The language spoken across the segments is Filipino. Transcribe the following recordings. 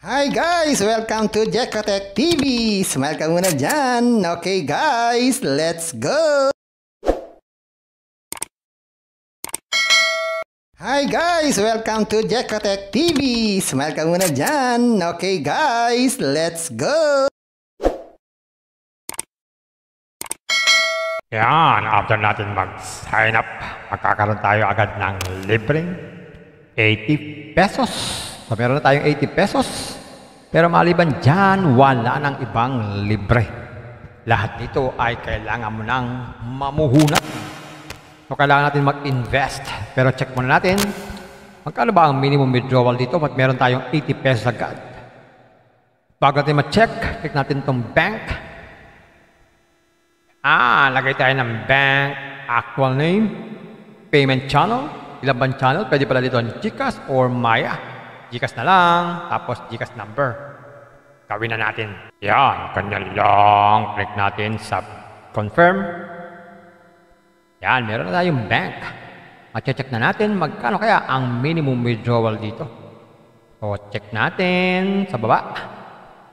Hi guys! Welcome to Jekotech TV! Smile ka muna dyan! Okay guys, let's go! Hi guys! Welcome to Jekotech TV! Smile ka muna dyan! Okay guys, let's go! Yan, after natin mag-sign up, magkakaroon tayo agad ng libreng 80 pesos. So meron na tayong 80 pesos. Pero maliban dyan, wala nang ibang libre. Lahat dito ay kailangan mo nang mamuhunan. So kailangan natin mag-invest. Pero check muna natin, magkano ba ang minimum withdrawal dito? At meron tayong 80 pesos agad. Bago natin ma-check, click natin itong bank. Lagay tayo ng bank, actual name, payment channel, ilan bang channel, pwede pala dito ang GCash or Maya. GCash na lang, tapos GCash number. Gawin na natin. Yan, ganyan lang. Click natin sa confirm. Yan, meron na tayong bank. Check na natin magkano kaya ang minimum withdrawal dito. So, check natin sa baba.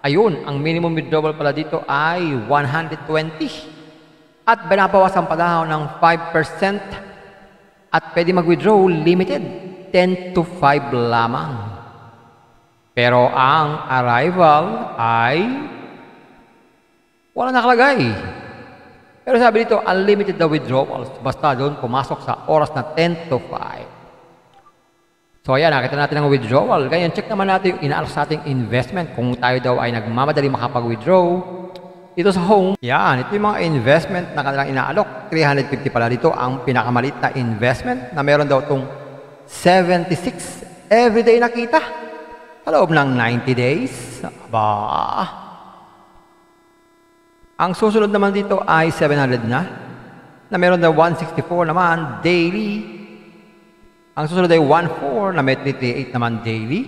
Ayun, ang minimum withdrawal pala dito ay 120. At binabawasan pa daw ng 5%. At pwede mag-withdraw limited 10 to 5 lamang. Pero ang arrival ay wala nakalagay. Pero sabi dito, unlimited the withdrawals. Basta doon pumasok sa oras na 10 to 5. So ayan, nakita natin ang withdrawal. Ganyan, check naman natin yung inaalas sa ating investment. Kung tayo daw ay nagmamadali makapag-withdraw. Dito sa home, yan, ito yung mga investment na kanilang inaalok. 350 pala dito ang pinakamalit na investment na meron daw itong 76 everyday nakita. Sa loob ng 90 days. Ang susunod naman dito ay 700 na meron daw 164 naman daily. Ang susunod ay 14 na may 338 naman daily.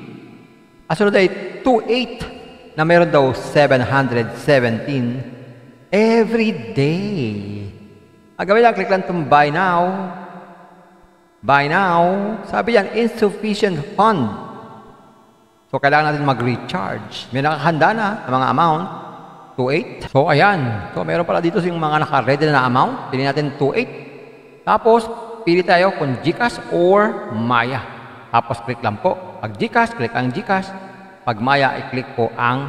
Ang susunod ay 28 na meron daw 717 every day. Ang gawin lang, click lang itong buy now. Buy now. Sabi yan, insufficient fund. So, kailangan natin mag-recharge. May nakahanda na ng mga amount, 2.8. So, ayan. So, meron pala dito yung mga naka-ready na amount. Pili natin 2.8. Tapos, pili tayo kung GCash or Maya. Tapos, click lang po. Pag GCash, click ang GCash. Pag Maya, i-click po ang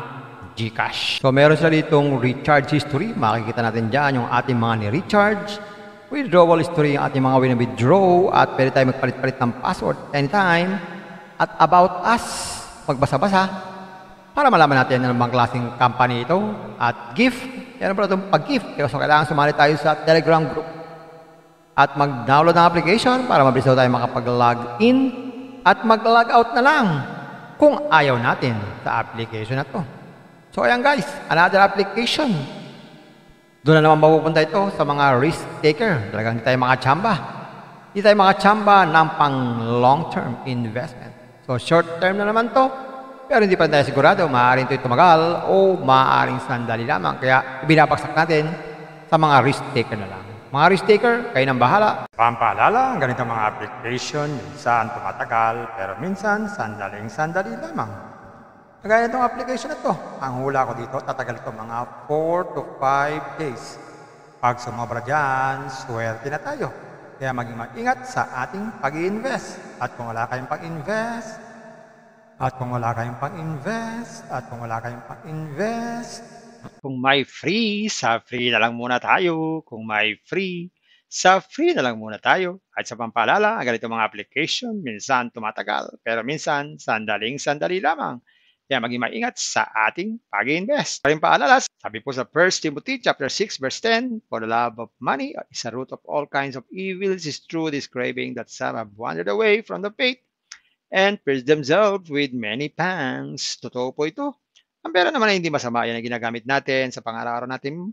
GCash. So, meron sila ditong recharge history. Makikita natin dyan yung ating mga ni-recharge. Withdrawal history, yung ating mga win-withdraw. At pwede tayo magpalit-palit ng password anytime. At about us, pagbasa-basa para malaman natin ano bang klaseng company ito. At gift, yan pala itong pag-gift. So, kailangan sumali tayo sa Telegram group. At mag-download ng application para mabilis tayo makapag-log in at mag-log out na lang kung ayaw natin sa application na to. So, ayan guys, another application. Doon na naman mapupunta ito sa mga risk taker. Talagang hindi tayo makachamba. Hindi tayo makachamba ng pang long-term investment. So, short term na naman to. Pero hindi pa tayo sigurado. Maaaring ito'y tumagal o maaaring sandali lamang. Kaya, binabagsak natin sa mga risk taker na lang. Mga risk taker, kayo nang bahala. Pampaalala, ang ganitong mga application, minsan tumatagal, pero minsan sandaling-sandali lamang. Kagaya itong application na to. Ang hula ko dito, tatagal ito mga 4 to 5 days. Pag sumobra dyan, swerte na tayo. Kaya maging mag-ingat sa ating pag-i-invest. At kung wala kayong pag-invest, kung may free, sa free na lang muna tayo. Kung may free, sa free na lang muna tayo. At sa pampaalala, ang ganito mga application, minsan tumatagal, pero minsan sandaling-sandali lamang. Kaya maging maingat sa ating pag-invest. Karing paalala, sabi po sa 1 Timothy chapter 6 verse 10, for the love of money is a root of all kinds of evils, is true this craving that some have wandered away from the faith and pierced themselves with many pangs. Totoo po ito. Ang pera naman ay hindi masama. Yan ang ginagamit natin sa pang-araw-araw natin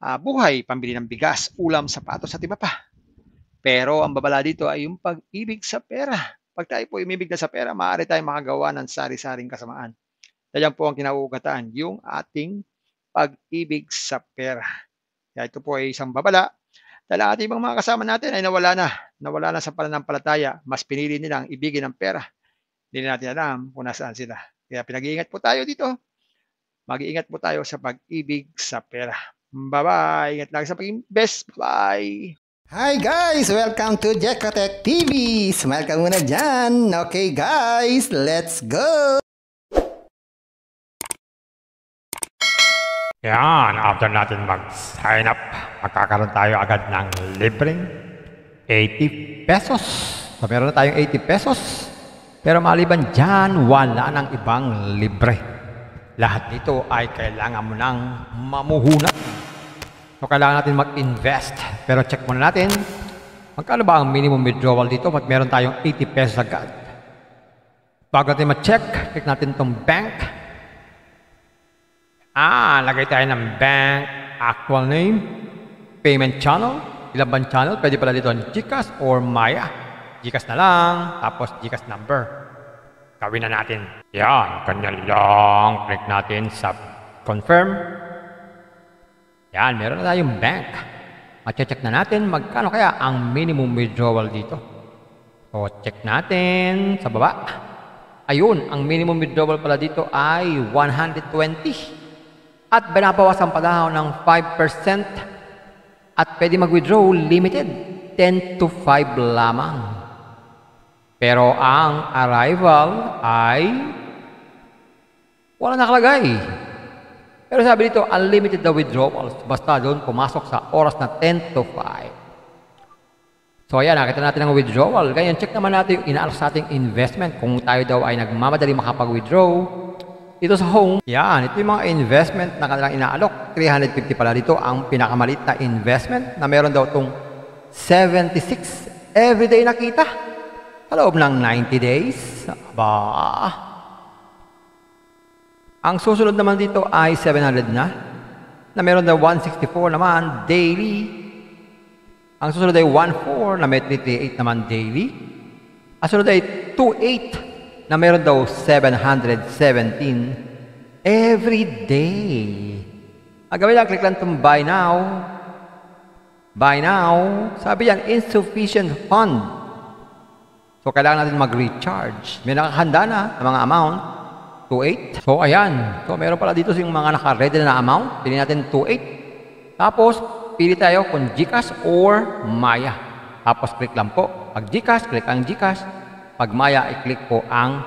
buhay, pambili ng bigas, ulam, sapatos at iba pa. Pero ang babala dito ay yung pag-ibig sa pera. Pag tayo po umibig na sa pera, maaari tayong makagawa ng sari-saring kasamaan. Kaya po ang kinauugatan, yung ating pag-ibig sa pera. Kaya ito po ay isang babala. Dahil ating ibang mga kasama natin ay nawala na sa pananampalataya. Mas pinili nilang ibigin ang pera. Hindi natin alam kung nasaan sila. Kaya pinag-iingat po tayo dito. Mag-iingat po tayo sa pag-ibig sa pera. Bye-bye. Ingat lang sa pag-invest. Bye. Hi guys! Welcome to Jekatech TV! Smile ka muna dyan! Okay guys, let's go! Yan, after natin mag-sign up, magkakaroon tayo agad ng libreng 80 pesos. So, meron na tayong 80 pesos. Pero maliban dyan, wala nang ibang libre. Lahat nito ay kailangan mo nang mamuhunan. So, kailangan natin mag-invest. Pero check muna natin, magkano ba ang minimum withdrawal dito? At meron tayong 80 pesos agad. Bago natin ma-check, click natin itong bank. Lagay tayo ng bank, actual name, payment channel, ilang bang channel, pwede pala dito GCash or Maya. GCash na lang, tapos GCash number. Gawin na natin. Yan, ganyan lang. Click natin sa confirm. Yan, meron na tayong bank. Check na natin magkano kaya ang minimum withdrawal dito. So, check natin sa baba. Ayun, ang minimum withdrawal pala dito ay 120. At binabawasan pa daw ng 5%. At pwede mag-withdraw limited 10 to 5 lamang. Pero ang arrival ay wala nakalagay. Pero sabi dito, unlimited the withdrawals. Basta doon pumasok sa oras na 10 to 5. So ayan, nakita natin ang withdrawal. Ganyan, check naman natin yung inaalas sa ating investment. Kung tayo daw ay nagmamadali makapag-withdraw. Dito sa home, yan, ito yung mga investment na kanilang inaalok. 350 pala dito ang pinakamalit na investment na meron daw itong 76 everyday nakita. Sa loob ng 90 days. Ang susunod naman dito ay 700 na meron daw 164 naman daily. Ang susunod ay 14 na may 338 naman daily. Ang susunod ay 28 na meron daw 717 every day. Gawin lang, click lang itong buy now. Buy now. Sabi yan, insufficient fund. So, kailangan natin mag-recharge. May nakahanda na ng mga amount. 2.8. So, ayan. So, meron pala dito yung mga naka-ready na amount. Pili natin 2.8. Tapos, pili tayo kung GCash or Maya. Tapos, click lang po. Pag GCash, click ang GCash. Pag Maya, i-click po ang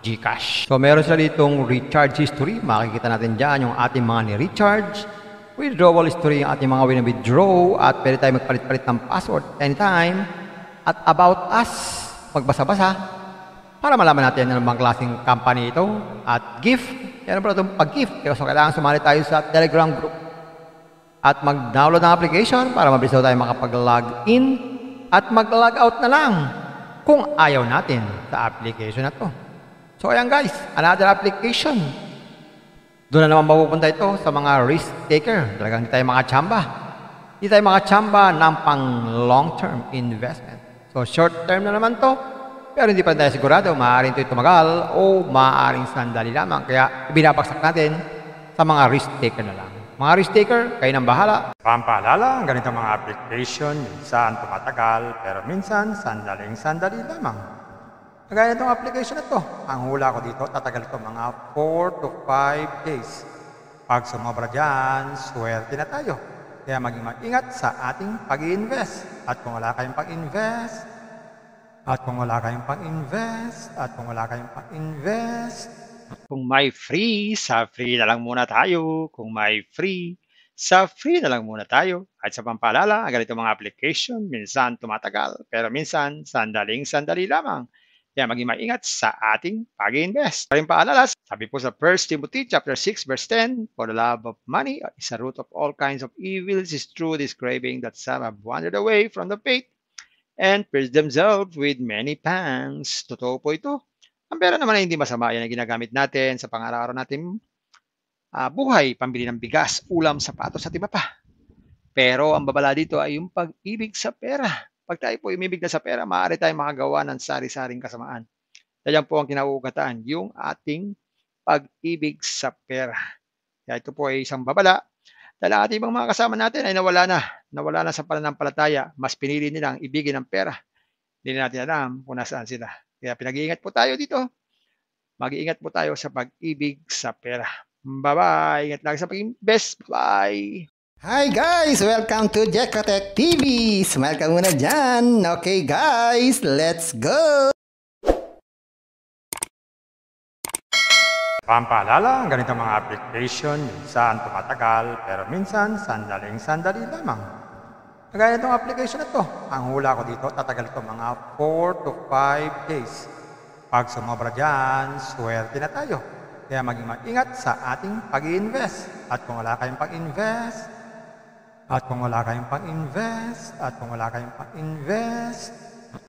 GCash. So, meron sila ditong recharge history. Makikita natin dyan yung ating mga ni-recharge. Withdrawal history yung ating mga win-withdraw. At pwede tayo magpalit-palit ng password anytime. At about us, magbasa-basa para malaman natin ano bang klaseng company ito. At gift, yan pala itong pag-gift. So, kailangan sumali tayo sa Telegram group. At mag-download ng application para mabilis tayo makapag-log in. At mag-log out na lang kung ayaw natin sa application na to. So, ayan guys, another application. Doon na naman mapupunta ito sa mga risk taker. Talagang hindi tayo makachamba. Hindi tayo makachamba ng pang long-term investment. So, short-term na naman to. Pero hindi pa tayo sigurado. Maaaring ito tumagal o maaaring sandali lamang. Kaya binabagsak natin sa mga risk taker na lang. Mga risk taker, kayo nang bahala. Pampaalala, ang ganitong mga application, minsan tumatagal, pero minsan sandaling-sandali lamang. Kagaya itong application na to. Ang hula ko dito, tatagal ito mga 4 to 5 days. Pag sumobra dyan, swerte na tayo. Kaya maging mag-ingat sa ating pag-i-invest. At kung wala kayong pag-invest, kung may free, sa free na lang muna tayo. Kung may free, sa free na lang muna tayo. At sa pampaalala, ang ganito mga application, minsan tumatagal, pero minsan sandaling-sandali lamang. Kaya maging maingat sa ating pag-invest. Paring paalala, sabi po sa 1 Timothy chapter 6 verse 10, for the love of money is a root of all kinds of evils, is true this craving that some have wandered away from the faith and pierced themselves with many pangs. Totoo po ito. Ang pera naman ay hindi masama. Yan ang ginagamit natin sa pang-araw-araw natin buhay, pambili ng bigas, ulam, sapatos at iba pa. Pero ang babala dito ay yung pag-ibig sa pera. Pag tayo po umibig na sa pera, maaari tayong makagawa ng sari-saring kasamaan. Yan po ang kinauugataan, yung ating pag-ibig sa pera. Kaya ito po ay isang babala. Dahil ang ating ibang mga kasama natin ay nawala na sa pananampalataya. Mas pinili nilang ibigin ang pera. Hindi natin alam kung nasaan sila. Kaya pinag-iingat po tayo dito. Mag-iingat po tayo sa pag-ibig sa pera. Bye-bye! Ingat lagi sa pag-invest. Bye! Hi guys! Welcome to Jekatech TV! Smile ka muna dyan! Okay guys, let's go! Pampaalala, ang ganitong mga application minsan tumatagal pero minsan sandaling-sandali lamang. Kagaya itong application na to, ang hula ko dito tatagal ito mga 4 to 5 days. Pag sumobra dyan, swerte na tayo. Kaya maging mag-ingat sa ating pag-invest. At kung wala kayong pag-invest,